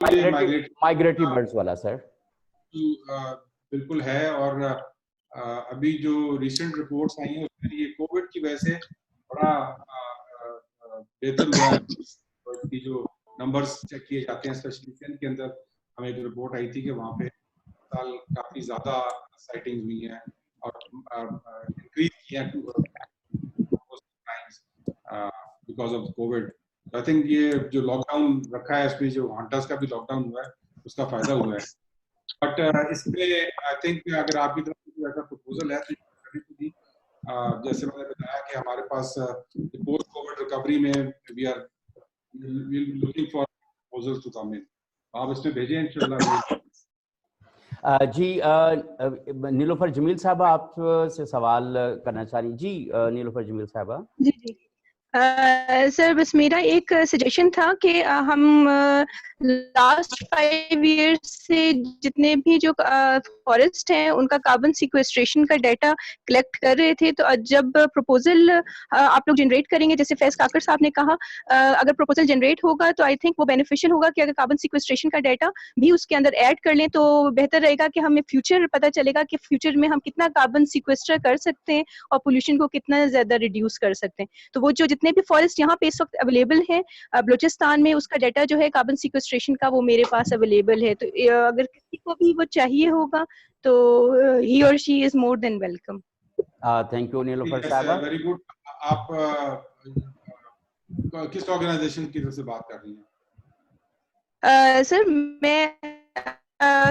Migratory birds والا سر بالکل ہے. اور ابھی جو ریسنٹ رپورٹس آئی ہیں اس میں یہ کووڈ کی وجہ سے بڑا بہتر ہوا ہے. کی جو نمبرز چیک کیے جاتے ہیں اسپیشلی سندھ کے اندر ہمیں ایک رپورٹ آئی تھی کہ وہاں پہ سال کافی زیادہ سائٹنگز ہوئی ہیں اور انکریز کی ہیں because of Covid. I think یہ جو لاک ڈاؤن رکھا ہے اس میں جو ہانٹرز کا بھی لاک ڈاؤن ہوا ہے اس کا فائدہ ہوا ہے. بٹ اس پہ آئی تھنک اگر آپ کی طرف سے کوئی ایسا پروپوزل ہے تو جیسے میں نے بتایا کہ ہمارے پاس پوسٹ کووڈ ریکوری میں we are looking for proposals to come in. آپ اس میں بھیجیں انشاءاللہ. جی نیلوفر جمیل صاحبہ آپ سے سوال کرنا چاہ رہی. جی نیلوفر جمیل صاحبہ. جی جی سر بس میرا ایک سجیشن تھا کہ ہم لاسٹ 5 ایئرس سے جتنے بھی جو فارسٹ ہیں ان کا کاربن سیکویسٹریشن کا ڈیٹا کلیکٹ کر رہے تھے, تو جب پروپوزل آپ لوگ جنریٹ کریں گے جیسے فیض کاکر صاحب نے کہا, اگر پروپوزل جنریٹ ہوگا تو آئی تھنک وہ بینیفیشیل ہوگا کہ اگر کاربن سیکویسٹریشن کا ڈیٹا بھی اس کے اندر ایڈ کر لیں تو بہتر رہے گا کہ ہمیں فیوچر پتہ چلے گا کہ فیوچر میں ہم کتنا کاربن سیکویسٹر کر سکتے ہیں اور پولوشن کو کتنا زیادہ ریڈیوس کر سکتے ہیں. تو وہ جو جتنے بھی فارسٹ یہاں پہ اس وقت اویلیبل ہیں بلوچستان میں, اس کا ڈیٹا جو ہے کاربن سیکویسٹریشن کا وہ میرے پاس اویلیبل ہے. تو اگر کسی کو بھی وہ چاہیے ہوگا تو ہی اور شی از مور دین ویلکم. تھینک یو نیلوفر صاحبہ. Very good. آپ کس آرگنائزیشن کی طرف سے بات کر رہی ہیں؟ سر میں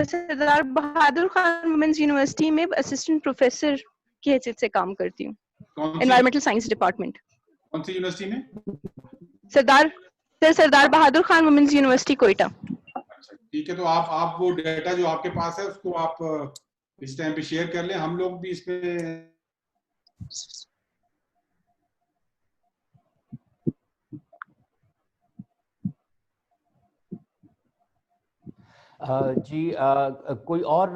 سردار بہادر خان وومنس یونیورسٹی میں اسسٹنٹ پروفیسر کی حیثیت سے کام کرتی ہوں, انوائرمنٹل سائنس ڈپارٹمنٹ. کون سی یونیورسٹی میں؟ سردار بہادر خان وومنس یونیورسٹی کوئٹہ. اچھا ٹھیک ہے. تو آپ وہ ڈیٹا جو آپ کے پاس ہے اس کو آپ اس ٹائم پہ شیئر کر لیں, ہم لوگ بھی اس پہ جی کوئی اور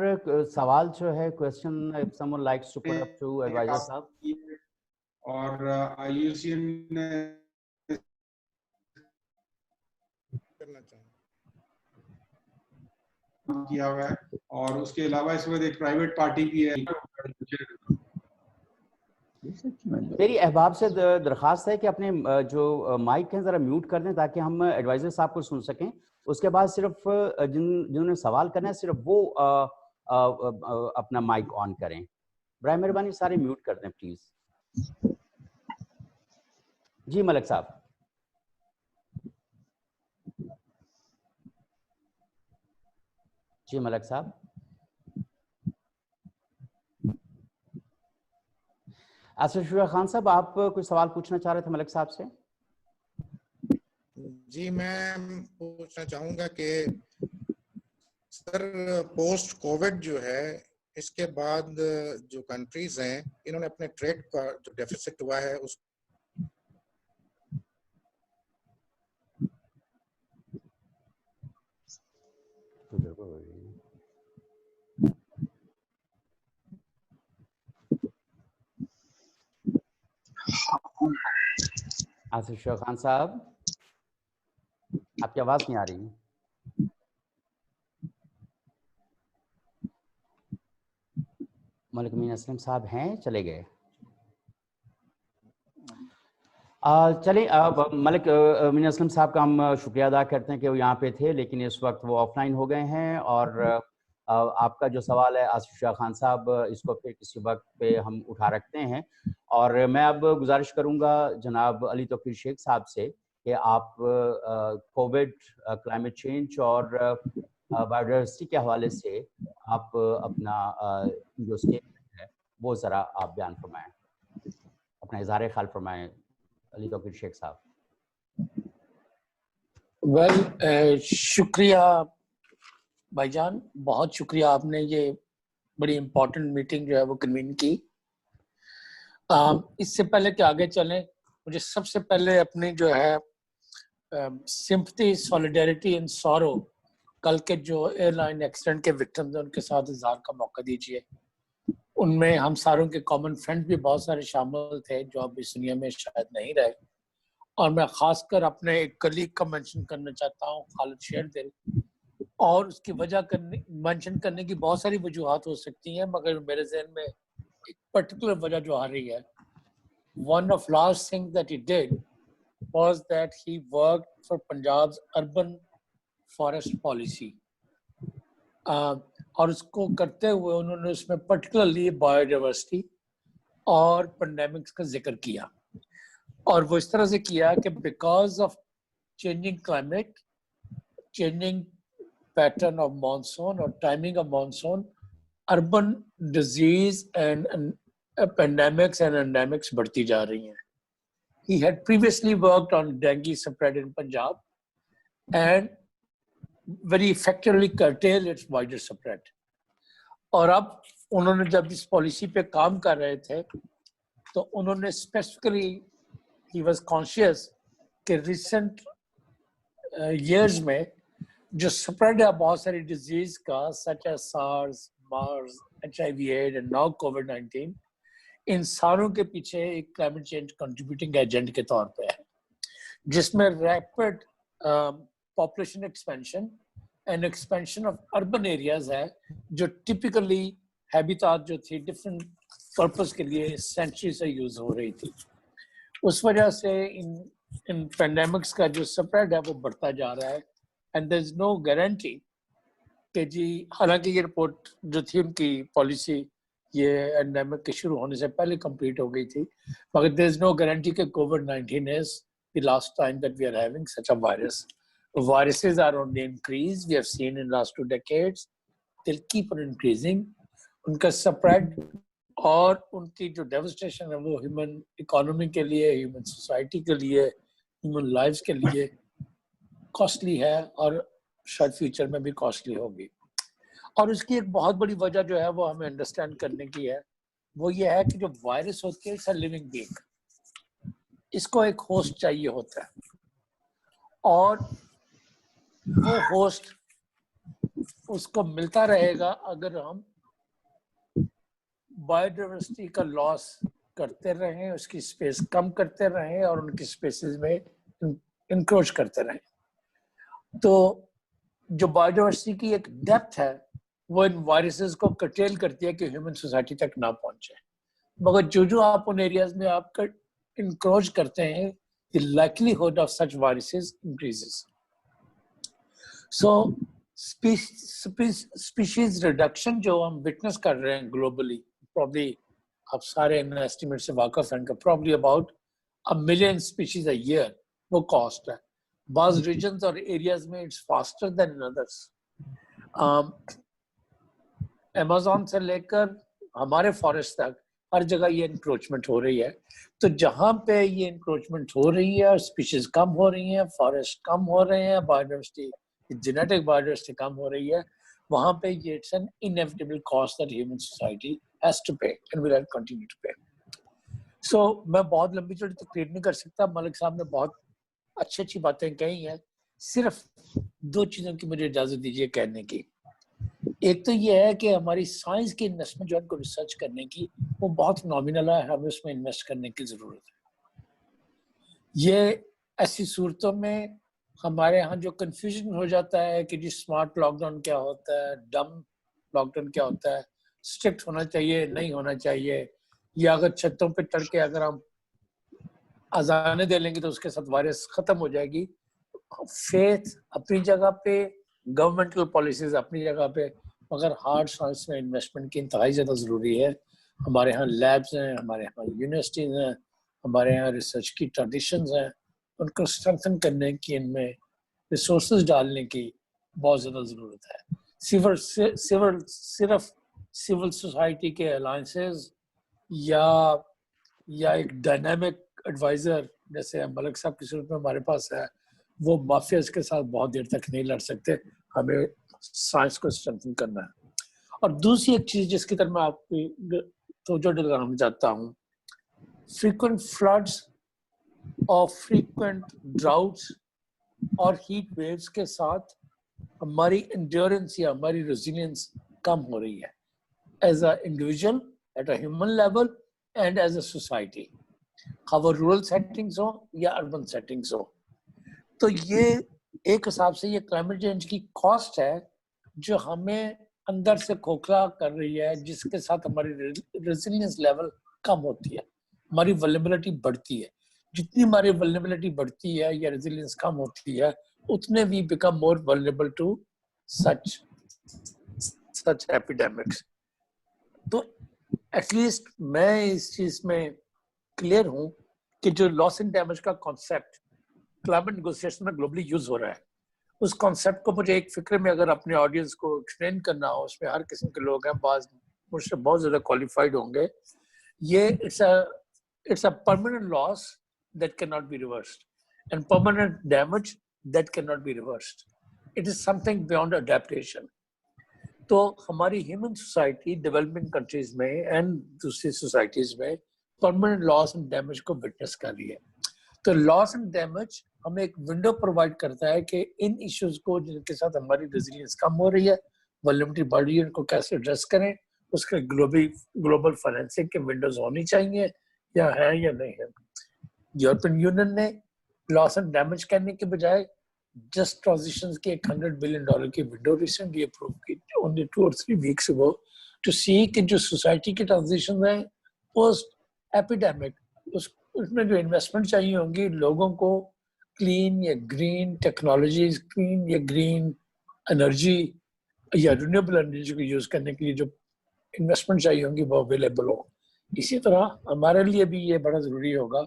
سوال جو ہے question if someone likes to put up to advisor صاحب. اور IUCN نے کیا ہوا ہے, اور اس کے علاوہ اس وقت ایک پرائیویٹ پارٹی بھی ہے. میری احباب سے درخواست ہے کہ اپنے جو مائک ہیں ذرا میوٹ کر دیں تاکہ ہم ایڈوائزر صاحب کو سن سکیں. اس کے بعد صرف جنہوں نے سوال کرنا ہے صرف وہ اپنا مائک آن کریں. برائے مہربانی سارے میوٹ کر دیں پلیز. جی ملک صاحب. جی ملک صاحب. اسد شجاع خان صاحب آپ کوئی سوال پوچھنا چاہ رہے تھے ملک صاحب سے؟ جی میں پوچھنا چاہوں گا کہ سر پوسٹ کووڈ جو ہے اس کے بعد جو کنٹریز ہیں انہوں نے اپنے ٹریڈ کا جو ڈیفیسٹ ہوا ہے اس آصف شجاع خان صاحب آپ کی آواز نہیں آ رہی. ملک امین اسلم صاحب ہیں, چلے گئے. چلیں ملک امین اسلم صاحب کا ہم شکریہ ادا کرتے ہیں کہ وہ یہاں پہ تھے لیکن اس وقت وہ آف لائن ہو گئے ہیں. اور آپ کا جو سوال ہے آصف شجاع خان صاحب اس کو پھر کسی وقت پہ ہم اٹھا رکھتے ہیں. اور میں اب گزارش کروں گا جناب علی توقیر شیخ صاحب سے کہ آپ کووڈ, کلائمیٹ چینج اور بایوڈائیورسٹی کے حوالے سے آپ اپنا جو اسٹیٹمنٹ ہے وہ ذرا آپ بیان فرمائیں, اپنا اظہار خیال فرمائیں علی توقیر شیخ صاحب. شکریہ بھائی جان, بہت شکریہ. آپ نے یہ بڑی امپورٹنٹ میٹنگ جو ہے وہ کنوین کی. اس سے پہلے کہ آگے چلیں مجھے سب سے پہلے اپنی جو ہے سمپتھی, سولیڈیرٹی اینڈ سورو کل کے جو ایئر لائن ایکسیڈنٹ کے وکٹمز ہیں ان کے ساتھ اظہار کا موقع دیجیے. ان میں ہم ساروں کے کامن فرینڈ بھی بہت سارے شامل تھے جو اب اس دنیا میں شاید نہیں رہے. اور میں خاص کر اپنے ایک کلیگ کا مینشن کرنا چاہتا ہوں, خالد شیر دل, اور اس کی وجہ مینشن کرنے کی بہت ساری وجوہات ہو سکتی ہیں، مگر میرے ذہن میں ایک پرٹیکولر وجہ جو آ رہی ہے، one of last things that he did was that he worked for Punjab's urban forest policy. اور اس کو کرتے ہوئے انہوں نے اس میں پرٹیکولرلی بایوڈائیورسٹی اور پینڈیمکس کا ذکر کیا، اور وہ اس طرح سے کیا کہ because of changing climate, changing pattern of monsoon اور timing of monsoon, urban disease and pandemics and endemics بڑھتی جا رہی ہیں. He had previously worked on dengue spread in Punjab and very effectively curtailed its wider spread. اور اب انہوں نے جب اس پالیسی پہ کام کر رہے تھے تو انہوں نے اسپیسیفکلی he was conscious کہ ریسنٹ ایئرز میں جو سپریڈ ہے بہت ساری ڈیزیز کا such as SARS, MARS, HIV/AIDS and now COVID-19 انسانوں کے پیچھے ایک کلائمیٹ چینج کنٹریبیوٹنگ ایجنٹ کے طور پہ ہے، جس میں rapid population expansion and expansion of urban areas ہے، جو ٹپیکلی ہیبیٹات جو تھی ڈفرینٹ پرپز کے لیے سینچری سے یوز ہو رہی تھی. اس وجہ سے ان پینڈیمکس کا جو سپریڈ ہے وہ بڑھتا جا رہا ہے، and there is no guarantee کہ جی، حالانکہ یہ رپورٹ جو تھی ان کی پالیسی یہ اینڈیمک کے شروع ہونے سے پہلے کمپلیٹ ہو گئی تھی، مگر there is no guarantee کہ COVID-19 is the last time that we are having such a virus. Viruses are on the increase. We have seen in last 2 decades. They'll keep on increasing. ان کا spread اور ان کی جو devastation ہے وہ human economy کے لیے، human society کے لیے، human lives کے لیے costly ہے، اور شاید فیوچر میں بھی costly ہوگی. اور اس کی ایک بہت بڑی وجہ جو ہے وہ ہمیں انڈرسٹینڈ کرنے کی ہے، وہ یہ ہے کہ جو وائرس ہوتی ہے، اٹس اے لیونگ بینگ، اس کو ایک ہوسٹ چاہیے ہوتا ہے، اور وہ ہوسٹ اس کو ملتا رہے گا اگر ہم بایوڈائیورسٹی کا لاس کرتے رہیں، اس کی اسپیس کم کرتے رہیں اور ان کی اسپیسیز میں انکروچ کرتے رہیں. تو جو بایوڈائیورسٹی کی ایک ڈیپتھ ہے وہ ان وائرسز کو کرٹیل کرتی ہے کہ ہیومن سوسائٹی تک نہ پہنچے، مگر جو آپ ان ایریاز میں آپ کا انکروچ کرتے ہیں، the likelihood of such viruses increases. So species reduction جو ہم witness کر رہے ہیں globally, probably آپ سارے ان estimate سے واقف ہیں کہ probably about 1 million species a year وہ cost ہے. بعض regions اور areas میں it's faster than in others. Amazon سے لے کر ہمارے فارسٹ تک ہر جگہ یہ انکروچمنٹ ہو رہی ہے. تو جہاں پہ یہ انکروچمنٹ ہو رہی ہے، اسپیشیز کم ہو رہی ہیں، فارسٹ کم ہو رہے ہیں، بایوڈائیورسٹی جینیٹک بایوڈائیورسٹی کم ہو رہی ہے، وہاں پہ یہ it's an inevitable cost that human society has to pay and will continue to pay. So میں بہت لمبی چوڑی تقریر نہیں کر سکتا. ملک صاحب نے بہت اچھی باتیں کہی ہیں. صرف 2 چیزوں کی مجھے اجازت دیجیے کہنے کی. ایک تو یہ ہے کہ ہماری سائنس کی انویسٹمنٹ جو ہے کو ریسرچ کرنے کی وہ بہت نامنل ہے، ہمیں اس میں انویسٹ کرنے کی ضرورت ہے. یہ ایسی صورتوں میں ہمارے ہاں جو کنفیوژن ہو جاتا ہے کہ جی اسمارٹ لاک ڈاؤن کیا ہوتا ہے، ڈم لاک ڈاؤن کیا ہوتا ہے، اسٹرکٹ ہونا چاہیے نہیں ہونا چاہیے، یا اگر چھتوں پہ چڑھ کے اگر ہم اذانیں دے لیں گے تو اس کے ساتھ وائرس ختم ہو جائے گی. فیتھ اپنی جگہ پہ، گورنمنٹل پالیسیز اپنی جگہ پہ، مگر ہارڈ سائنس میں انویسٹمنٹ کی انتہائی زیادہ ضروری ہے. ہمارے ہاں لیبز ہیں، ہمارے ہاں یونیورسٹیز ہیں، ہمارے یہاں ریسرچ کی ٹریڈیشنز ہیں، ان کو اسٹرینتھن کرنے کی، ان میں ریسورسز ڈالنے کی بہت زیادہ ضرورت ہے. صرف سول سوسائٹی کے الائنسز یا ایک ڈائنامک ایڈوائزر جیسے ملک صاحب کی صورت میں ہمارے پاس ہے، وہ مافیاز کے ساتھ بہت دیر تک نہیں لڑ سکتے. ہمیں سائنس کو اسٹرینتھن کرنا ہے. اور دوسری ایک چیز جس کی طرف میں آپ کی توجہ دلانا چاہتا ہوں، فریکوینٹ فلڈز اور فریکوینٹ ڈراؤٹس اور ہیٹ ویوز کے ساتھ ہماری انڈیورنس یا ہماری ریزیلینس کم ہو رہی ہے، as a individual, at a human level and as a society, خواہ رورل سیٹنگز ہوں یا اربن سیٹنگز ہوں. تو یہ ایک حساب سے یہ کلائمیٹ چینج کی کاسٹ ہے جو ہمیں اندر سے کھوکھلا کر رہی ہے, جس کے ساتھ ہماری ریزیلینس لیول کم ہوتی ہے, ہماری ولنریبلٹی بڑھتی ہے. جتنی ہماری ولنریبلٹی بڑھتی ہے یا ریزیلینس کم ہوتی ہے, اتنے we become more vulnerable to such epidemics. تو ایٹ لیسٹ میں اس چیز میں کلیئر ہوں کہ جو لاس اینڈ ڈیمیج کا کانسیپٹ کلائمیٹ نیگوسیشن میں گلوبلی یوز ہو رہا ہے, اس کانسیپٹ کو مجھے ایک فکر میں اگر اپنے آڈینس کو ایکسپلین کرنا ہو, اس میں ہر قسم کے لوگ ہیں, بعض مجھ سے بہت زیادہ کوالیفائڈ ہوں گے. یہ it's a permanent loss that cannot be reversed and permanent damage that cannot be reversed. It is something beyond adaptation. تو ہماری ہیومن سوسائٹی ڈیولپنگ کنٹریز میں اینڈ دوسری سوسائٹیز میں پرماننٹ لاس اینڈ ڈیمیج کو witness کر رہی ہے. تو لاس اینڈ ڈیمیج ہمیں ایک ونڈو پرووائڈ کرتا ہے کہ ان ایشوز کو جن کے ساتھ ہماری ریزیلینس کم ہو رہی ہے, ولنریبلٹی بڑھ رہی ہے, ان کو کیسے ایڈریس کریں. اس کے گلوبل فائنینسنگ کے ونڈوز ہونی چاہیے یا ہے یا نہیں ہے. یورپین یونین نے لاس اینڈ ڈیمیج کرنے کے بجائے جسٹ ٹرانزیشن کی ایک $100 بلین کی ونڈو ریسنٹلی اپروو کی, only 2 or 3 weeks ago, to see کہ جو سوسائٹی کی ٹرانزیشن ہیں پوسٹ ایپیڈیمک, اس میں جو انویسٹمنٹ چاہیے ہوں گی لوگوں کو کلین یا گرین ٹیکنالوجیز, کلین یا گرین انرجی یا رینیویبل انرجی کو یوز کرنے کے لیے جو انویسٹمنٹ چاہیے ہوں گی وہ اویلیبل ہو. اسی طرح ہمارے لیے بھی یہ بڑا ضروری ہوگا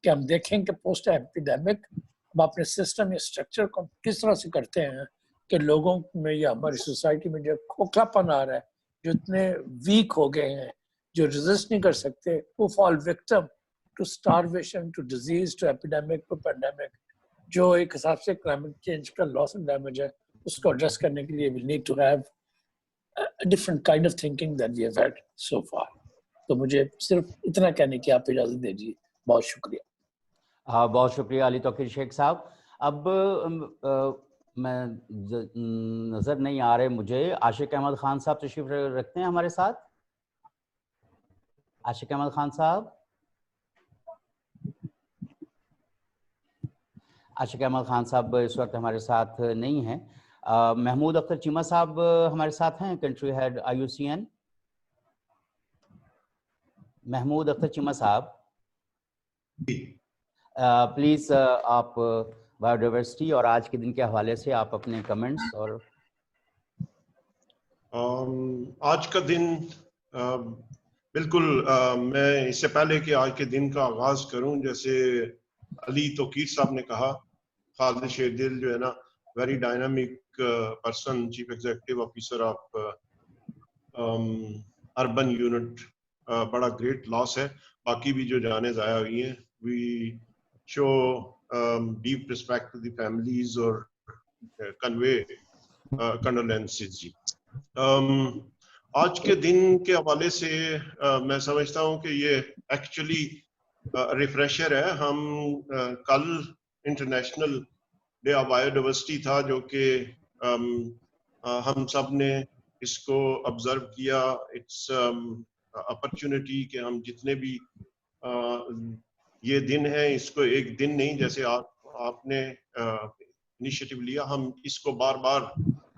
کہ ہم دیکھیں کہ پوسٹ ایپیڈیمک ہم اپنے سسٹم یا اسٹرکچر کو کس طرح سے کرتے ہیں کہ لوگوں میں یا ہماری سوسائٹی میں جو کھوکھلا پن آ رہا ہے, جو اتنے ویک ہو گئے ہیں, جو ریزسٹ نہیں کر سکتے, who fall victim to starvation, to disease, to epidemic, to pandemic, جو ایک حساب سے کلائمیٹ چینج کا لاس اینڈ ڈیمیج ہے, اس کو ایڈریس کرنے کے لیے we need to have a different kind of thinking than we have had so far. تو مجھے صرف اتنا کہنے کی آپ اجازت دیجیے. بہت شکریہ. بہت شکریہ علی توقیر شیخ صاحب. اب میں نظر نہیں آ رہے مجھے, عاشق احمد خان صاحب تشریف رکھتے ہیں ہمارے ساتھ. عاشق احمد خان صاحب, عاشق احمد خان صاحب اس وقت ہمارے ساتھ نہیں ہیں. محمود اختر چیمہ صاحب ہمارے ساتھ ہیں, country head IUCN. Mahmood Akhtar Cheema صاحب پلیز آپ بایو ڈائیورسٹی اور آج کے دن کے حوالے سے آپ اپنے کمنٹس. اور آج کا دن بالکل میں اس سے پہلے کہ آج کے دن کا آغاز کروں, جیسے علی توقیر صاحب نے کہا, خالد شیر دل جو ہے نا very dynamic person, chief executive officer of urban unit, بڑا گریٹ لاس ہے. باقی بھی جو جانیں ضائع ہوئی ہیں, we show deep respect to the families اور کنوے کنڈولینسز. جی آج کے دن کے حوالے سے میں سمجھتا ہوں کہ یہ ایکچولی ریفریشر ہے. ہم کل international day of bio diversity تھا, جو کہ ہم سب نے اس کو آبزرو کیا. اٹس اپرچونٹی کہ ہم جتنے بھی یہ دن ہے اس کو ایک دن نہیں, جیسے آپ نے انیشیٹو لیا, ہم اس کو بار بار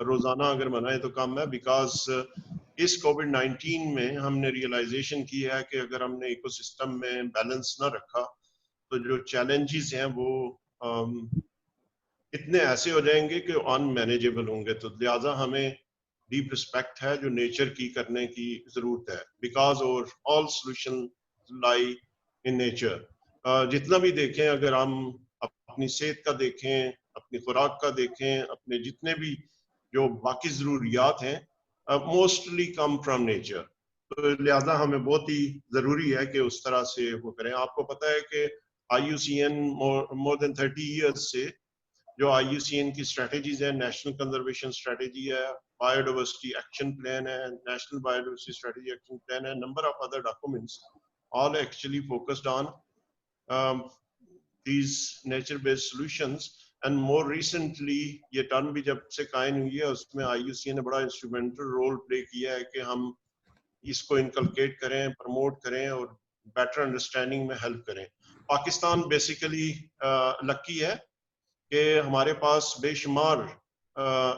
روزانہ اگر منائیں تو کم ہے. بیکاز اس کووڈ-19 میں ہم نے ریئلائزیشن کی ہے کہ اگر ہم نے ایکو سسٹم میں بیلنس نہ رکھا تو جو چیلنجز ہیں وہ اتنے ایسے ہو جائیں گے کہ ان مینیجیبل ہوں گے. تو لہٰذا ہمیں ڈیپ رسپیکٹ ہے جو نیچر کی کرنے کی ضرورت ہے, بیکاز آل سولوشن لائی ان نیچر. جتنا بھی دیکھیں, اگر ہم اپنی صحت کا دیکھیں, اپنی خوراک کا دیکھیں, اپنے جتنے بھی جو باقی ضروریات ہیں موسٹلی کم فرام نیچر. تو لہٰذا ہمیں بہت ہی ضروری ہے کہ اس طرح سے وہ کریں. آپ کو پتہ ہے کہ IUCN more than 30 years سے جو IUCN کی اسٹریٹجیز ہیں, نیشنل کنزرویشن اسٹریٹجی ہے, بایو ڈائیورسٹی ایکشن پلان ہے, national biodiversity strategy action plan ہے, number of other documents, all actually focused on these nature-based solutions. And more recently یہ term بھی جب سے قائم ہوئی ہے اس میں IUCN نے بڑا انسٹرومنٹل رول پلے کیا ہے کہ ہم اس کو انکلکیٹ کریں, پروموٹ کریں اور بیٹر انڈرسٹینڈنگ میں ہیلپ کریں. پاکستان بیسیکلی لکی ہے کہ ہمارے پاس بے شمار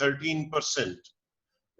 13%.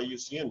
IUCN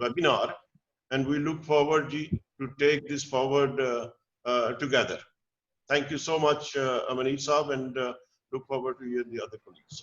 webinar, and we look forward to take this forward together. Thank you so much, Amanit Saab, and look forward to hear the other colleagues.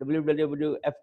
WWF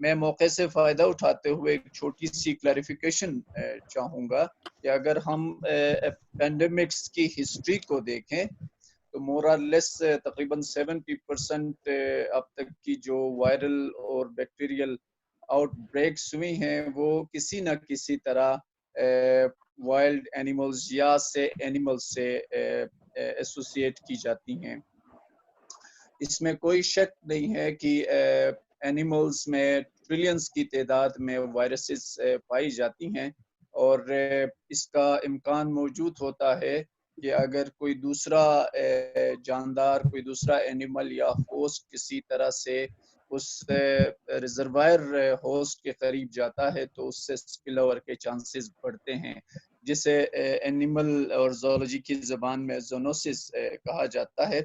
میں موقع سے فائدہ اٹھاتے ہوئے ایک چھوٹی سی کلیریفیکیشن چاہوں گا کہ اگر ہم پینڈیمکس کی ہسٹری کو دیکھیں تو مور آر لیس تقریباً 70% اب تک کی جو وائرل اور بیکٹیریل آؤٹ بریکس ہوئی ہیں وہ کسی نہ کسی طرح وائلڈ اینیملز یا سے اینیمل سے ایسوسیٹ کی جاتی ہیں. اس میں کوئی شک نہیں ہے کہ اینیملز میں ٹریلینز کی تعداد میں وائرسز پائی جاتی ہیں اور اس کا امکان موجود ہوتا ہے کہ اگر کوئی دوسرا جاندار کوئی دوسرا اینیمل یا ہوسٹ کسی طرح سے اس ریزروائر ہوسٹ کے قریب جاتا ہے تو اس سے سپل اوور کے چانسز بڑھتے ہیں جسے اینیمل اور زولوجی کی زبان میں زونوسس کہا جاتا ہے.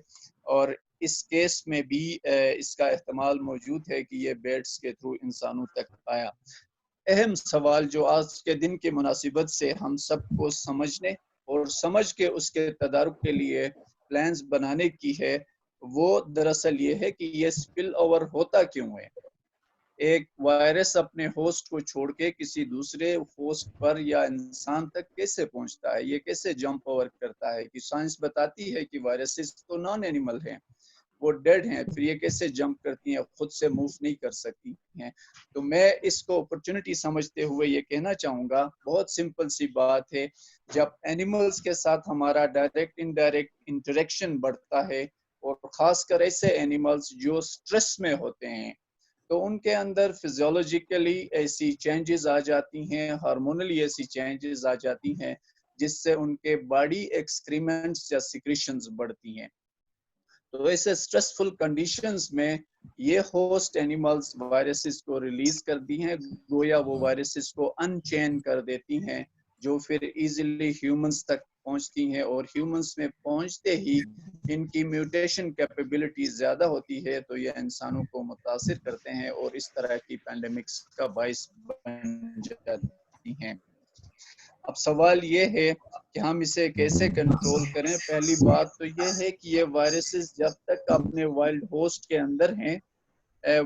اور اس کیس میں بھی اس کا احتمال موجود ہے کہ یہ بیٹس کے تھرو انسانوں تک آیا. اہم سوال جو آج کے دن کی مناسبت سے ہم سب کو سمجھنے اور سمجھ کے اس کے تدارک کے لیے پلانز بنانے کی ہے وہ دراصل یہ ہے کہ یہ سپل اوور ہوتا کیوں ہے. ایک وائرس اپنے ہوسٹ کو چھوڑ کے کسی دوسرے ہوسٹ پر یا انسان تک کیسے پہنچتا ہے, یہ کیسے جمپ اوور کرتا ہے. کہ سائنس بتاتی ہے کہ وائرسز تو نان اینیمل ہیں, وہ ڈیڈ ہیں, پھر یہ کیسے جمپ کرتی ہیں, خود سے موو نہیں کر سکتی ہیں. تو میں اس کو اپرچونٹی سمجھتے ہوئے یہ کہنا چاہوں گا, بہت سمپل سی بات ہے, جب اینیملز کے ساتھ ہمارا ڈائریکٹ انڈائریکٹ انٹریکشن بڑھتا ہے اور خاص کر ایسے اینیملز جو سٹریس میں ہوتے ہیں تو ان کے اندر فزیولوجیکلی ایسی چینجز آ جاتی ہیں, ہارمونلی ایسی چینجز آ جاتی ہیں جس سے ان کے باڈی ایکسکریمنٹس یا سیکریشنز بڑھتی ہیں. تو ایسے سٹریسفل کنڈیشنز میں یہ ہوسٹ اینیملز وائرسز کو ریلیز کرتی ہیں, گویا وہ وائرسز کو ان چین کر دیتی ہیں جو پھر ایزیلی ہیومنز تک پہنچتی ہیں اور ہیومنز میں پہنچتے ہی ان کی میوٹیشن کیپیبلٹی زیادہ ہوتی ہے تو یہ انسانوں کو متاثر کرتے ہیں اور اس طرح کی پینڈیمکس کا باعث بن جاتی ہیں. اب سوال یہ ہے کہ ہم اسے کیسے کنٹرول کریں. پہلی بات تو یہ ہے کہ یہ وائرسز جب تک اپنے وائلڈ ہوسٹ کے اندر ہیں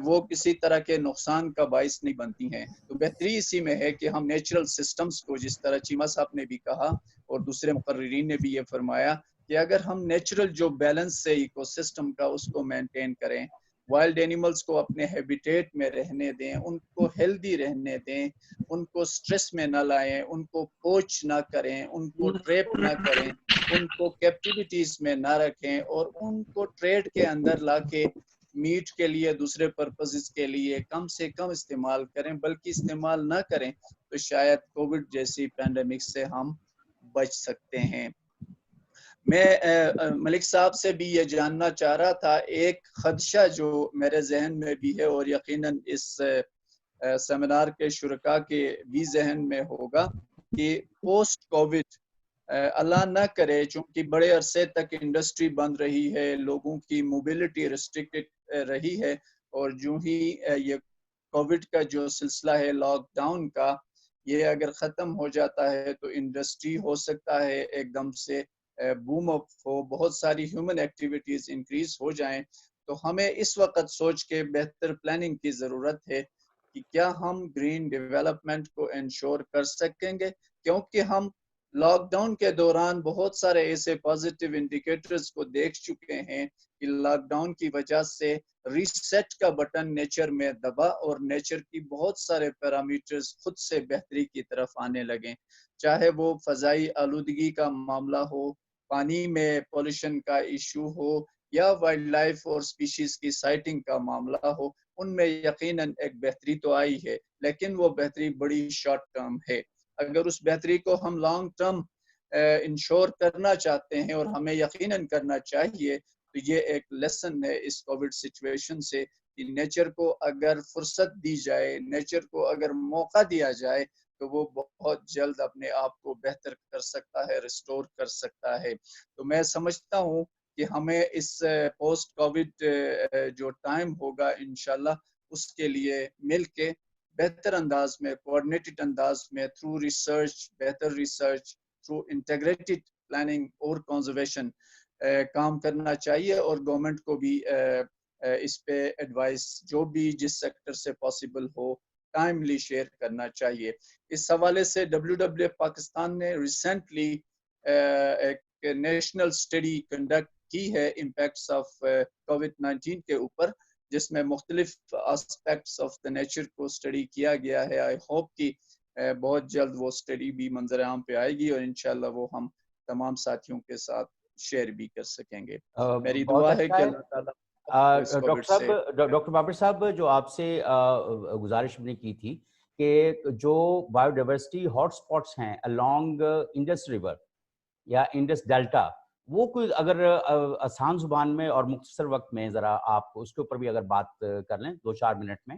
وہ کسی طرح کے نقصان کا باعث نہیں بنتی ہیں. تو بہتری اسی میں ہے کہ ہم نیچرل سسٹمز کو, جس طرح چیمہ صاحب نے بھی کہا اور دوسرے مقررین نے بھی یہ فرمایا کہ اگر ہم نیچرل جو بیلنس ہے ایکو سسٹم کا اس کو مینٹین کریں, وائلڈ اینیملز کو اپنے ہیبیٹیٹ میں رہنے دیں, ان کو ہیلدی رہنے دیں, ان کو سٹریس میں نہ لائیں, ان کو پوچ نہ کریں, ان کو ٹریپ نہ کریں, ان کو کیپٹیویٹیز میں نہ رکھیں اور ان کو ٹریڈ کے اندر لا کے میٹ کے لیے دوسرے پرپزز کے لیے کم سے کم استعمال کریں, بلکہ استعمال نہ کریں تو شاید کووڈ جیسی پینڈیمک سے ہم بچ سکتے ہیں. میں ملک صاحب سے بھی یہ جاننا چاہ رہا تھا, ایک خدشہ جو میرے ذہن میں بھی ہے اور یقیناً اس سیمینار کے شرکاء کے بھی ذہن میں ہوگا کہ پوسٹ کووڈ اللہ نہ کرے, چونکہ بڑے عرصے تک انڈسٹری بند رہی ہے, لوگوں کی موبلٹی ریسٹرکٹڈ رہی ہے اور جو ہی یہ کووڈ کا جو سلسلہ ہے لاک ڈاؤن کا یہ اگر ختم ہو جاتا ہے تو انڈسٹری ہو سکتا ہے ایک دم سے بوم اپ ہو, بہت ساری ہیومن ایکٹیویٹیز انکریز ہو جائیں. تو ہمیں اس وقت سوچ کے بہتر پلاننگ کی ضرورت ہے کہ کیا ہم گرین ڈیولپمنٹ کو انشور کر سکیں گے, کیونکہ ہم لاک ڈاؤن کے دوران بہت سارے ایسے پازیٹیو انڈیکیٹرز کو دیکھ چکے ہیں کہ لاک ڈاؤن کی وجہ سے ریسیٹ کا بٹن نیچر میں دبا اور نیچر کی بہت سارے پیرامیٹرز خود سے بہتری کی طرف آنے لگے, چاہے وہ فضائی آلودگی کا معاملہ ہو, پانی میں پولوشن کا ایشو ہو یا وائلڈ لائف اور سپیشیز کی سائٹنگ کا معاملہ ہو. ان میں یقیناً ایک بہتری تو آئی ہے لیکن وہ بہتری بڑی شارٹ ٹرم ہے. اگر اس بہتری کو ہم لانگ ٹرم انشور کرنا چاہتے ہیں اور ہمیں یقیناً کرنا چاہیے تو یہ ایک لیسن ہے اس کووڈ سچویشن سے کہ نیچر کو اگر فرصت دی جائے, نیچر کو اگر موقع دیا جائے تو وہ بہت جلد اپنے آپ کو بہتر کر سکتا ہے, ریسٹور کر سکتا ہے. تو میں سمجھتا ہوں کہ ہمیں اس پوسٹ کووڈ جو ٹائم ہوگا انشاءاللہ اس کے لیے مل کے بہتر انداز میں, کوآرڈینیٹڈ انداز میں, تھرو ریسرچ, بہتر ریسرچ, تھرو انٹیگریٹڈ پلاننگ اور کنزرویشن کام کرنا چاہیے اور گورنمنٹ کو بھی اس پہ ایڈوائس جو بھی جس سیکٹر سے پاسبل ہو ٹائملی شیئر کرنا چاہیے. اس حوالے سے WWF پاکستان نے ریسنٹلی ایک نیشنل اسٹڈی کنڈکٹ کی ہے امپیکٹس آف COVID-19 کے اوپر, جس میں مختلف آسپیکٹس آف دا نیچر کو اسٹڈی کیا گیا ہے. آئی ہوپ کہ بہت جلد وہ اسٹڈی بھی منظر عام پہ آئے گی اور انشاءاللہ وہ ہم تمام ساتھیوں کے ساتھ شیئر بھی کر سکیں گے. میری دعا ہے کہ اللہ تعالیٰ ڈاکٹر بابر صاحب, جو آپ سے گزارش ہم نے کی تھی کہ جو بایو ڈائیورسٹی ہاٹ اسپاٹس ہیں الانگ انڈس ریور یا انڈس ڈیلٹا, وہ کوئی اگر آسان زبان میں اور مختصر وقت میں ذرا آپ اس کے اوپر بھی اگر بات کر لیں 2-4 منٹ میں.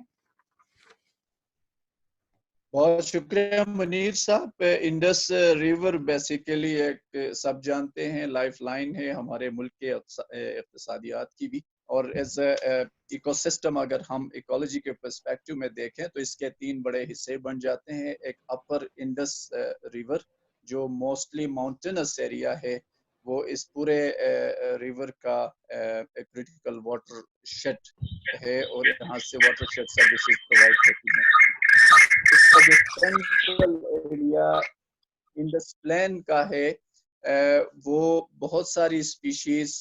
بہت شکریہ منیر صاحب. انڈس ریور بیسیکلی ایک سب جانتے ہیں لائف لائن ہے ہمارے ملک کے اقتصادیات کی بھی, اور ایز اے ایکو سسٹم اگر ہم ایکولوجی کے پرسپیکٹو میں دیکھیں تو اس کے 3 بڑے حصے بن جاتے ہیں. ایک اپر انڈس ریور جو موسٹلی ماؤنٹینس ایریا ہے, وہ اس پورے ریور کا کریٹیکل واٹر شیڈ ہے اور یہاں سے واٹر شیڈ سروسز پرووائڈ ہوتی ہیں. اس کا جو سینٹرل ایریا انڈس پلین کا ہے, وہ بہت ساری اسپیشیز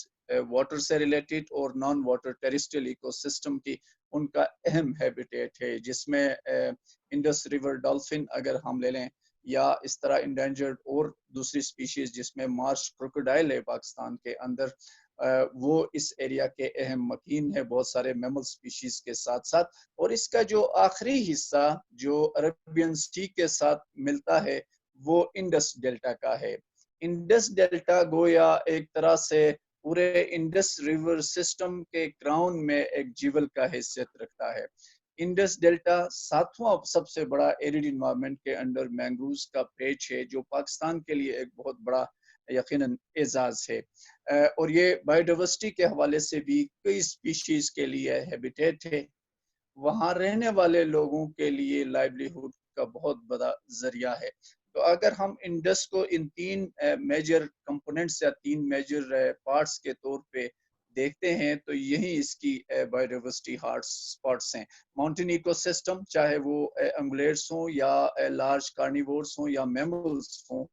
واٹر سے ریلیٹڈ اور non water terrestrial ecosystem کی ان کا اہم ہیبیٹیٹ ہے, جس میں انڈس ریور ڈالفن اگر ہم لے لیں, یا اس طرح انڈینجرڈ اور دوسری اسپیشیز جس میں مارش کروکوڈائل ہے پاکستان کے اندر, وہ اس ایریا کے اہم مکین ہے بہت سارے میمل سپیشیز کے ساتھ ساتھ. اور اس کا جو آخری حصہ جو عربین سی کے ساتھ ملتا ہے وہ انڈس ڈیلٹا کا ہے. انڈس ڈیلٹا گویا ایک طرح سے پورے انڈس ریور سسٹم کے کراؤن میں ایک جیول کا حیثیت رکھتا ہے. انڈس ڈیلٹا 7واں سب سے بڑا ایریڈ انوائرمنٹ کے انڈر مینگروز کا پیچ ہے, جو پاکستان کے لیے ایک بہت بڑا یقیناً اعزاز ہے. اور یہ بایو ڈائیورسٹی کے حوالے سے بھی کئی اسپیشیز کے لیے ہیبیٹیٹ ہے. وہاں رہنے والے لوگوں کے لیے لائیولی ہوڈ کا بہت بڑا ذریعہ ہے. تو اگر ہم انڈس کو ان 3 میجر کمپوننٹس یا 3 میجر پارٹس کے طور پہ دیکھتے ہیں تو یہی اس کی بایو ڈائیورسٹی ہاٹ اسپاٹس ہیں. ماؤنٹین ایکو سسٹم, چاہے وہ انگلیٹس ہوں یا لارج کارنیورس ہوں یا میملس ہوں,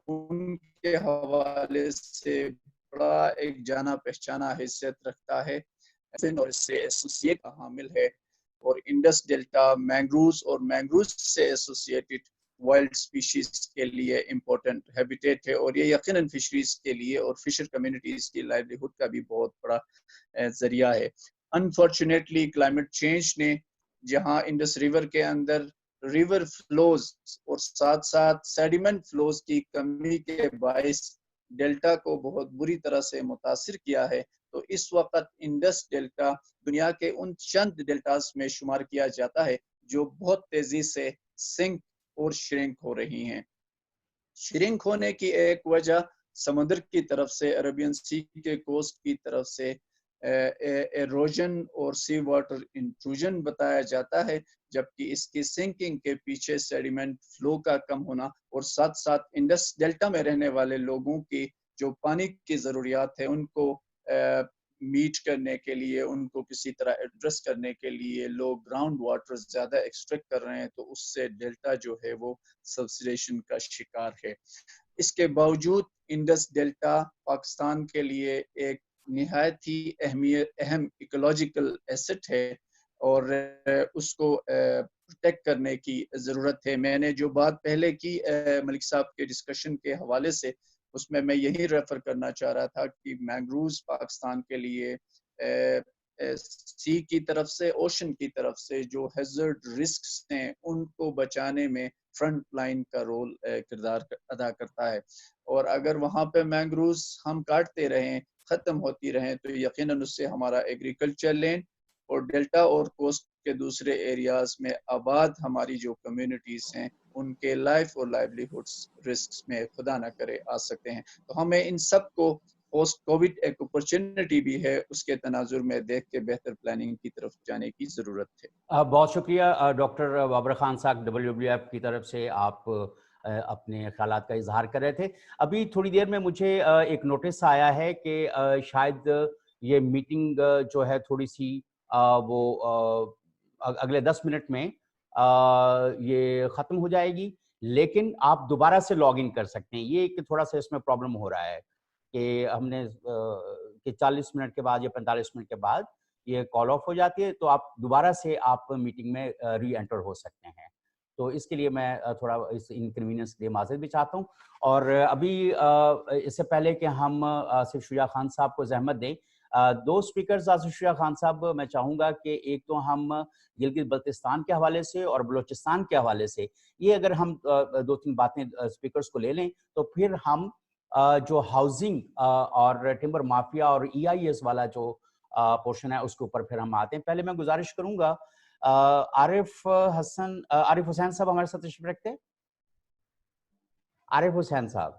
ان کے حوالے سے بڑا ایک جانا پہچانا حیثیت رکھتا ہے اور اس سے ایسوسیٹ کا حامل ہے. اور انڈس ڈیلٹا مینگروز اور مینگروز سے ایسوسیٹڈ وائلڈ سپیشیز کے لیے امپورٹنٹ ہیبیٹیٹ ہے, اور یہ یقیناً فشریز کے لیے اور فشر کمیونٹیز کی لائیولی ہوڈ کا بھی بہت بڑا ذریعہ ہے. انفارچونیٹلی کلائمیٹ چینج نے جہاں انڈس ریور کے اندر ریور فلوز اور ساتھ ساتھ سیڈیمنٹ فلوز کی کمی کے باعث ڈیلٹا کو بہت بری طرح سے متاثر کیا ہے, تو اس وقت انڈس ڈیلٹا دنیا کے ان چند ڈیلٹاز میں شمار کیا جاتا ہے جو بہت تیزی سے سنک اور شرنک ہو رہی ہیں. شرنک ہونے کی ایک وجہ سمندر کی طرف سے, عربین سی کے کوسٹ کی طرف سے ایروجن اور سی واٹر انٹروژن بتایا جاتا ہے, جبکہ اس کی سنکنگ کے پیچھے سیڈیمنٹ فلو کا کم ہونا اور ساتھ ساتھ انڈس ڈیلٹا میں رہنے والے لوگوں کی جو پانی کی ضروریات ہے ان کو میٹ کرنے کے لیے, ان کو کسی طرح ایڈریس کرنے کے لیے لوگ گراؤنڈ واٹر زیادہ ایکسٹریکٹ کر رہے ہیں, تو اس سے ڈیلٹا جو ہے وہ سبسیڈیشن کا شکار ہے. اس کے باوجود انڈس ڈیلٹا پاکستان کے لیے ایک نہایت ہی اہم ایکولوجیکل ایسٹ ہے اور اس کو پروٹیکٹ کرنے کی ضرورت ہے. میں نے جو بات پہلے کی ملک صاحب کے ڈسکشن کے حوالے سے, اس میں یہی ریفر کرنا چاہ رہا تھا کہ مینگروز پاکستان کے لیے سی کی طرف سے, اوشن کی طرف سے جو ہیزرڈ رسکس ہیں ان کو بچانے میں فرنٹ لائن کا رول کردار ادا کرتا ہے. اور اگر وہاں پہ مینگروز ہم کاٹتے رہیں, ختم ہوتی رہیں, تو یقیناً اس سے ہمارا ایگریکلچر لینڈ اور ڈیلٹا اور کوسٹ کے دوسرے ایریاز میں آباد ہماری جو کمیونٹیز ہیں ان کے لائف اور لائیولیہوڈز رسکس میں خدا نہ کرے آ سکتے ہیں. تو ہمیں ان سب کو پوسٹ کووڈ ایک اپرچونٹی بھی ہے, اس کے تناظر میں دیکھ کے بہتر پلاننگ کی طرف جانے کی ضرورت ہے. بہت شکریہ ڈاکٹر بابر خان صاحب, WWF کی طرف سے آپ اپنے خیالات کا اظہار کر رہے تھے. ابھی تھوڑی دیر میں مجھے ایک نوٹس آیا ہے کہ شاید یہ میٹنگ جو ہے تھوڑی سی وہ اگلے 10 منٹ میں یہ ختم ہو جائے گی، لیکن آپ دوبارہ سے لاگ ان کر سکتے ہیں. یہ کہ تھوڑا سا اس میں پرابلم ہو رہا ہے کہ ہم نے کہ 40 منٹ کے بعد یا 45 منٹ کے بعد یہ کال آف ہو جاتی ہے، تو آپ دوبارہ سے آپ میٹنگ میں ری انٹر ہو سکتے ہیں. تو اس کے لیے میں تھوڑا اس انکنوینئنس کے لیے معذرت بھی چاہتا ہوں. اور ابھی اس سے پہلے کہ ہم آصف شجاع خان صاحب کو زحمت دیں، 2 اسپیکرز آصف شجاع خان صاحب میں چاہوں گا کہ ایک تو ہم گلگت بلتستان کے حوالے سے اور بلوچستان کے حوالے سے یہ اگر ہم 2-3 باتیں اسپیکرز کو لے لیں تو پھر ہم جو ہاؤسنگ اور ٹمبر مافیا اور EIS والا جو پورشن ہے اس کے اوپر پھر ہم آتے ہیں. پہلے میں گزارش کروں گا عارف حسین صاحب ہمارے ساتھ تشریف رکھتے ہیں. عارف حسین صاحب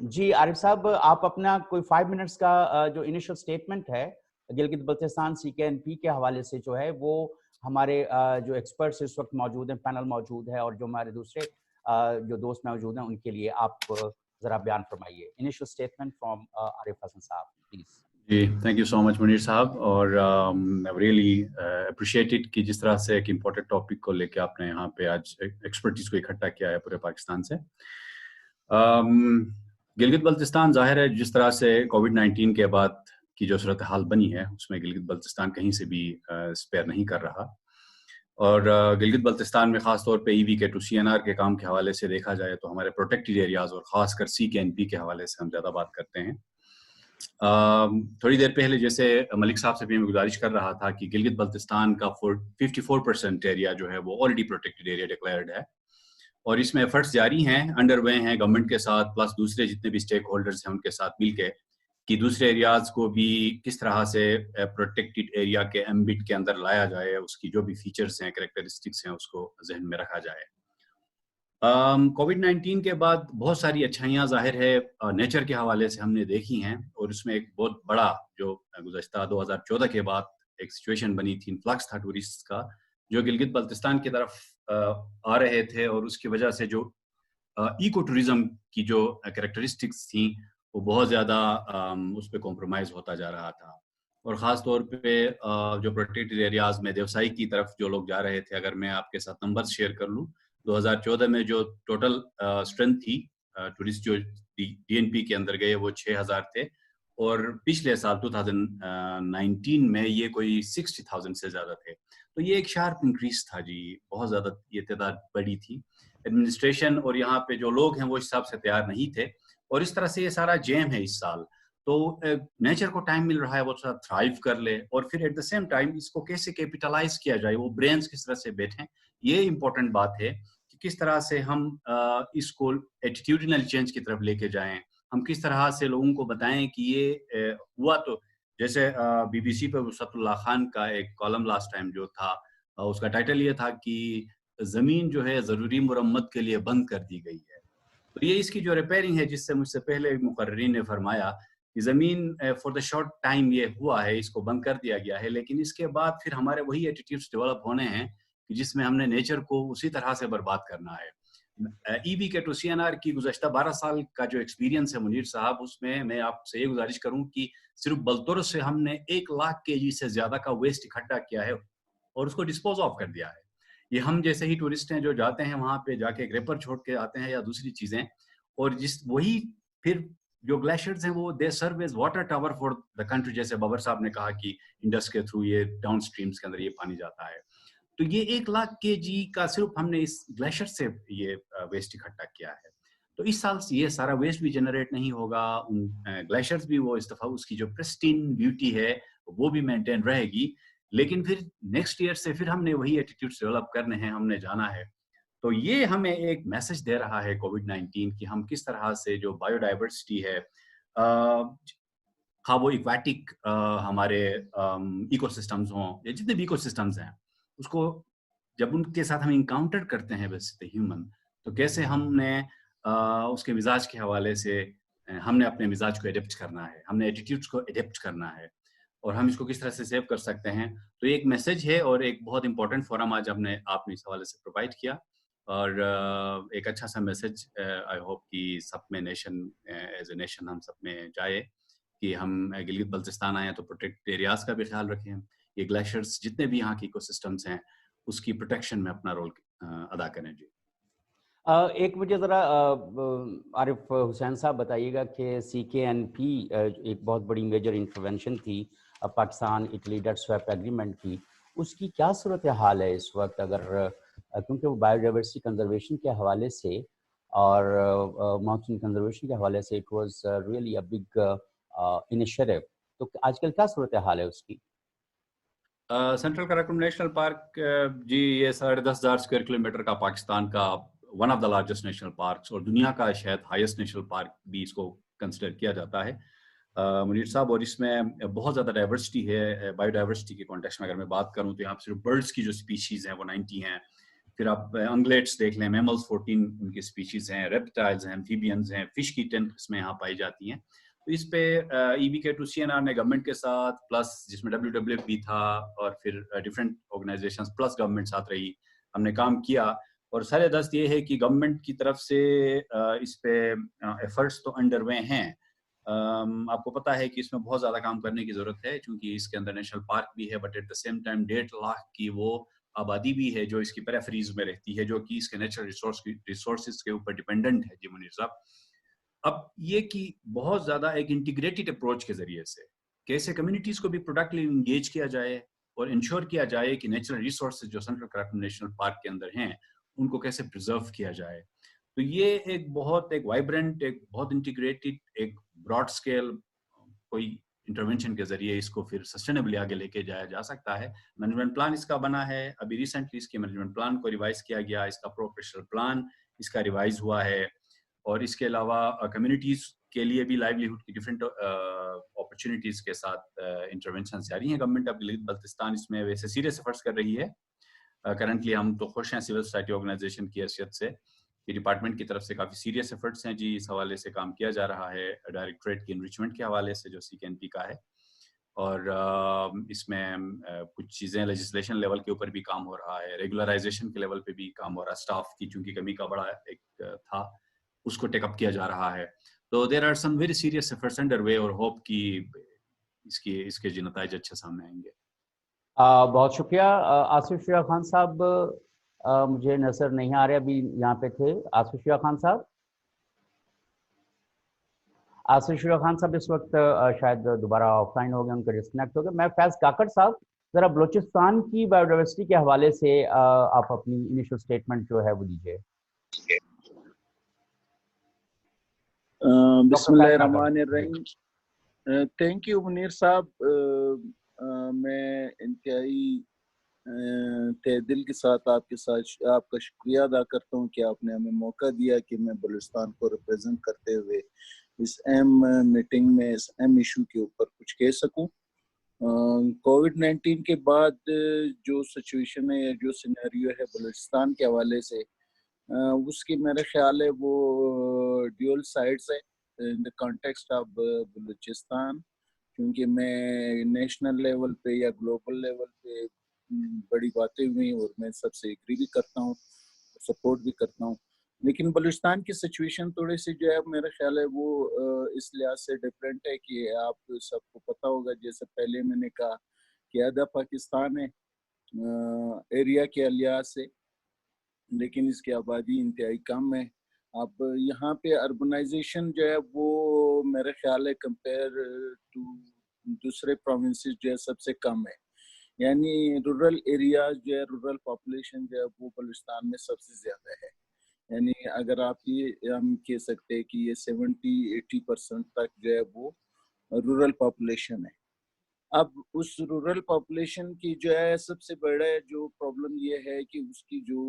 جی. عارف صاحب آپ اپنا کوئی 5 منٹس کا جو انیشل سٹیٹمنٹ ہے گلگت بلتستان CKNP کے حوالے سے جو ہے وہ ہمارے جو ایکسپرٹس اس وقت موجود ہیں، پینل موجود ہے اور جو ہمارے دوسرے جو دوست موجود ہیں ان کے لیے آپ ذرا بیان فرمائیے. Initial statement from Arif Hasan صاحب پلیز. جی thank you so much Munir صاحب، اور ریئلی اپریشیٹڈ کہ جس طرح سے ایک امپورٹنٹ ٹاپک کو لے کے آپ نے یہاں پہ آج ایکسپرٹیز کو اکٹھا کیا ہے پورے پاکستان سے. گلگت بلتستان ظاہر ہے جس طرح سے کووڈ-19 کے بعد کی جو صورتحال بنی ہے اس میں گلگت بلتستان کہیں سے بھی اسپیئر نہیں کر رہا. اور گلگت بلتستان میں خاص طور پہ EVK2CNR کے کام کے حوالے سے دیکھا جائے تو ہمارے پروٹیکٹڈ ایریاز اور خاص کر CKNP کے حوالے سے ہم زیادہ بات کرتے ہیں. تھوڑی دیر پہلے جیسے ملک صاحب سے بھی میں گزارش کر رہا تھا کہ گلگت بلتستان کا 54% ایریا جو ہے وہ آلریڈی پروٹیکٹڈ ایریا ڈکلیئرڈ ہے، اور اس میں ایفرٹس جاری ہیں، انڈر وے ہیں گورنمنٹ کے ساتھ پلس دوسرے جتنے بھی اسٹیک ہولڈرز ہیں ان کے ساتھ مل کے کہ دوسرے ایریاز کو بھی کس طرح سے پروٹیکٹڈ ایریا کے ایمبٹ کے اندر لایا جائے، اس کی جو بھی فیچرز ہیں کریکٹرسٹکس ہیں اس کو ذہن میں رکھا جائے. کووڈ-19 کے بعد بہت ساری اچھائیاں ظاہر ہے نیچر کے حوالے سے ہم نے دیکھی ہیں، اور اس میں ایک بہت بڑا جو گزشتہ 2014 کے بعد ایک سچویشن بنی تھی، انفلکس تھا ٹورسٹ کا جو گلگت بلتستان کی طرف آ رہے تھے، اور اس کی وجہ سے جو ایکو ٹورزم کی جو کریکٹرسٹکس تھیں وہ بہت زیادہ اس پہ کمپرومائز ہوتا جا رہا تھا. اور خاص طور پہ جو پروٹیکٹڈ ایریاز میں دیوسائی کی طرف جو لوگ جا رہے تھے، اگر میں آپ کے ساتھ نمبرز شیئر کر لوں، 2014 میں جو ٹوٹل اسٹرینتھ تھی ٹورسٹ جو DNP کے اندر گئے وہ 6000 تھے، اور پچھلے سال 2019 میں یہ کوئی 60,000 سے زیادہ تھے. تو یہ ایک شارپ انکریز تھا جی، بہت زیادہ یہ تعداد بڑی تھی. ایڈمنسٹریشن اور یہاں پہ جو لوگ ہیں وہ اس حساب سے تیار نہیں تھے، اور اس طرح سے یہ سارا جیم ہے اس سال. تو نیچر کو ٹائم مل رہا ہے وہ تھوڑا تھرائیو کر لے، اور پھر ایٹ دا سیم ٹائم اس کو کیسے کیپیٹلائز کیا جائے، وہ برینز کس طرح سے بیٹھیں، یہ امپورٹنٹ بات ہے کہ کس طرح سے ہم اس کو ایٹیٹیوڈنل چینج کی طرف لے کے جائیں. ہم کس طرح سے لوگوں کو بتائیں کہ یہ ہوا. تو جیسے BBC پہ وسعت اللہ خان کا ایک کالم لاسٹ ٹائم جو تھا، اس کا ٹائٹل یہ تھا کہ زمین جو ہے ضروری مرمت کے لیے بند کر دی گئی ہے. تو یہ اس کی جو ریپیئرنگ ہے، جس سے مجھ سے پہلے مقررین نے فرمایا کہ زمین فار دا شارٹ ٹائم یہ ہوا ہے، اس کو بند کر دیا گیا ہے، لیکن اس کے بعد پھر ہمارے وہی ایٹیٹیوڈس ڈیولپ ہونے ہیں جس میں ہم نے نیچر کو اسی طرح سے برباد کرنا ہے. EVK2CNR کی گزشتہ 12 سال کا جو ایکسپیرینس ہے منیر صاحب، اس میں آپ سے یہ گزارش کروں کہ صرف بلتورس سے ہم نے 1 لاکھ kg سے زیادہ کا ویسٹ اکٹھا کیا ہے اور اس کو ڈسپوز آف کر دیا ہے. یہ ہم جیسے ہی ٹورسٹ ہیں جو جاتے ہیں وہاں پہ جا کے گریپر چھوڑ کے آتے ہیں یا دوسری چیزیں، اور وہی پھر جو گلیشیئرز ہیں وہ they serve as water tower for the country. جیسے بابر صاحب نے کہا کہ انڈس کے تھرو یہ ڈاؤن اسٹریمز کے اندر یہ پانی جاتا ہے. تو یہ 1 لاکھ kg کا صرف ہم نے اس گلیشیئر سے یہ ویسٹ اکٹھا کیا ہے. تو اس سال یہ سارا ویسٹ بھی جنریٹ نہیں ہوگا، ان گلیشیئرز بھی وہ اس دفعہ اس کی جو پرسٹین بیوٹی ہے وہ بھی مینٹین رہے گی. لیکن پھر نیکسٹ ایئر سے پھر ہم نے وہی ایٹیٹیوڈ ڈیولپ کرنے ہیں، ہم نے جانا ہے. تو یہ ہمیں ایک میسج دے رہا ہے کووڈ-19 کہ ہم کس طرح سے جو بایو ڈائیورسٹی ہے، خواہ وہ ایکواٹک ہمارے ایکو سسٹمز ہوں یا جتنے بھی ایکو سسٹمز ہیں، اس کو جب ان کے ساتھ ہم انکاؤنٹر کرتے ہیں ویسے ہیومن، تو کیسے ہم نے اس کے مزاج کے حوالے سے ہم نے اپنے مزاج کو ایڈپٹ کرنا ہے، ہم نے ایٹیٹیوڈس کو ایڈپٹ کرنا ہے، اور ہم اس کو کس طرح سے سیو کر سکتے ہیں. تو یہ ایک میسج ہے اور ایک بہت امپورٹنٹ فورم آج آپ نے اس حوالے سے پرووائڈ کیا، اور ایک اچھا سا میسج آئی ہوپ کہ سب میں نیشن ایز اے نیشن ہم سب میں جائے کہ ہم گلگت بلتستان آئے ہیں تو پروٹیکٹ ایریاز کا بھی خیال رکھیں. یہ گلیشیئرس جتنے بھی یہاں کی ایکو سسٹمس ہیں اس کی پروٹیکشن میں اپنا رول ادا کریں. جی ایک مجھے ذرا عارف حسین صاحب بتائیے گا کہ CKNP ایک بہت بڑی میجر انٹرونشن تھی Pakistan Italy debt swap agreement کی، اس کی کیا صورتحال ہے اس وقت؟ اگر کیونکہ وہ بایو ڈائیورسٹی کنزرویشن کے حوالے سے اور ماؤنٹین کنزرویشن کے حوالے سے it was really a big initiative, تو آج کل کیا صورتحال ہے اس کی؟ سینٹرل کراکم نیشنل پارک جی یہ 10,500 اسکوائر کلومیٹر کا پاکستان کا one of the largest national parks اور دنیا کا شاید ہائیسٹ نیشنل پارک بھی اس کو کنسیڈر کیا جاتا ہے منیر صاحب. اور اس میں بہت زیادہ ڈائیورسٹی ہے. بایو ڈائیورسٹی کے کانٹیکسٹ میں اگر میں بات کروں تو یہاں پہ صرف برڈس کی جو اسپیشیز ہیں وہ 90 ہیں. پھر آپ انگلیٹس دیکھ لیں، میملز 14 ان کی اسپیشیز ہیں، ریپٹائلز ہیں، ایمفیبینز ہیں، فش کی 10 قسمیں یہاں پائی جاتی ہیں. تو اس پہ EBK2CNR نے گورنمنٹ کے ساتھ پلس جس میں WWF بھی تھا اور پھر ڈفرینٹ آرگنائزیشنز پلس گورنمنٹ ساتھ رہی، ہم نے کام کیا. اور سر دست یہ ہے کہ گورنمنٹ کی طرف سے اس پہ ایفرٹس تو انڈر وے ہیں. آپ کو پتہ ہے کہ اس میں بہت زیادہ کام کرنے کی ضرورت ہے چونکہ اس کے اندر نیشنل پارک بھی ہے، but at the same time 1.5 lakh کی وہ آبادی بھی ہے جو اس کی پیریفریز میں رہتی ہے، جو کہ اس کے نیچرل ریسورسز کے اوپر ڈیپینڈنٹ ہے. جی منیر صاحب، اب یہ کہ بہت زیادہ ایک انٹیگریٹڈ اپروچ کے ذریعے سے کیسے کمیونٹیز کو بھی پروڈکٹلی انگیج کیا جائے اور انشور کیا جائے کہ نیچرل ریسورسز جو سینٹرل کراکم نیشنل پارک کے اندر ہیں ان کو کیسے پرزرو کیا جائے. تو یہ ایک وائبرنٹ، ایک بہت انٹیگریٹڈ، ایک براڈ اسکیل کوئی انٹرونشن کے ذریعے اس کو پھر سسٹینیبلی آگے لے کے جایا جا سکتا ہے. مینجمنٹ پلان اس کا بنا ہے، ابھی ریسنٹلی اس کے مینجمنٹ پلان کو ریوائز کیا گیا، اس کا پروفیشنل پلان اس کا ریوائز ہوا ہے. اور اس کے علاوہ کمیونٹیز کے لیے بھی لائیولیہڈ کی ڈفرینٹ اپرچونیٹیز کے ساتھ انٹرونشن جاری ہیں. گورنمنٹ آف گلگت بلتستان اس میں ویسے سیریس ایفرٹس کر رہی ہے. کرنٹلی ہم تو خوش ہیں سول سوسائٹی آرگنائزیشن کی حیثیت سے کہ ڈپارٹمنٹ کی طرف سے کافی سیریس ایفرٹس ہیں جی، اس حوالے سے کام کیا جا رہا ہے ڈائریکٹوریٹ کی انریچمنٹ کے حوالے سے جو CKNP کا ہے. اور اس میں کچھ چیزیں لیجسلیشن لیول کے اوپر بھی کام ہو رہا ہے، ریگولرائزیشن کے لیول پہ بھی کام ہو رہا ہے. اسٹاف کی چونکہ کمی کا بڑا ایک تھا، اس کو ٹیک اپ کیا جا رہا ہے. تو there are some very serious efforts under way اور ہوپ کی اس کے جو نتائج اچھے سامنے آئیں گے. بہت شکریہ. آصف شجاع خان صاحب مجھے نظر نہیں آ رہے، ابھی یہاں پہ تھے. آصف شجاع خان صاحب اس وقت شاید دوبارہ آف لائن ہو گئے، ان کا ڈسکنیکٹ ہو گیا. میں فیض کاکڑ صاحب ذرا بلوچستان کی بایو ڈائیورسٹی کے حوالے سے آپ اپنی انیشل اسٹیٹمنٹ جو ہے وہ دیجیے. بسم اللہ الرحمن الرحیم. تھینک یو منیر صاحب. میں انتہائی تہ دل کے ساتھ آپ کا شکریہ ادا کرتا ہوں کہ آپ نے ہمیں موقع دیا کہ میں بلوچستان کو ریپرزینٹ کرتے ہوئے اس اہم میٹنگ میں اس اہم ایشو کے اوپر کچھ کہہ سکوں. کووڈ-19 کے بعد جو سچویشن ہے، جو سینیریو ہے بلوچستان کے حوالے سے، اس کی میرا خیال ہے وہ ڈیول سائڈس ہے ان دا کانٹیکسٹ آف بلوچستان. کیونکہ میں نیشنل لیول پہ یا گلوبل لیول پہ بڑی باتیں ہوئی اور میں سب سے ایگری بھی کرتا ہوں، سپورٹ بھی کرتا ہوں. لیکن بلوچستان کی سچویشن تھوڑی سی جو ہے میرا خیال ہے وہ اس لحاظ سے ڈفرینٹ ہے کہ آپ سب کو پتہ ہوگا، جیسے پہلے میں نے کہا کہ آدھا پاکستان ہے ایریا کے لحاظ سے، لیکن اس کی آبادی انتہائی کم ہے. اب یہاں پہ اربنائزیشن جو ہے وہ میرے خیال ہے کمپیئر ٹو دوسرے پروونسز جو ہے سب سے کم ہے. یعنی رورل ایریاز جو ہے، رورل پاپولیشن جو ہے وہ بلوچستان میں سب سے زیادہ ہے. یعنی اگر آپ یہ ہم کہہ سکتے ہیں کہ یہ 70-80% تک جو ہے وہ رورل پاپولیشن ہے. اب اس رورل پاپولیشن کی جو ہے سب سے بڑا جو پرابلم یہ ہے کہ اس کی جو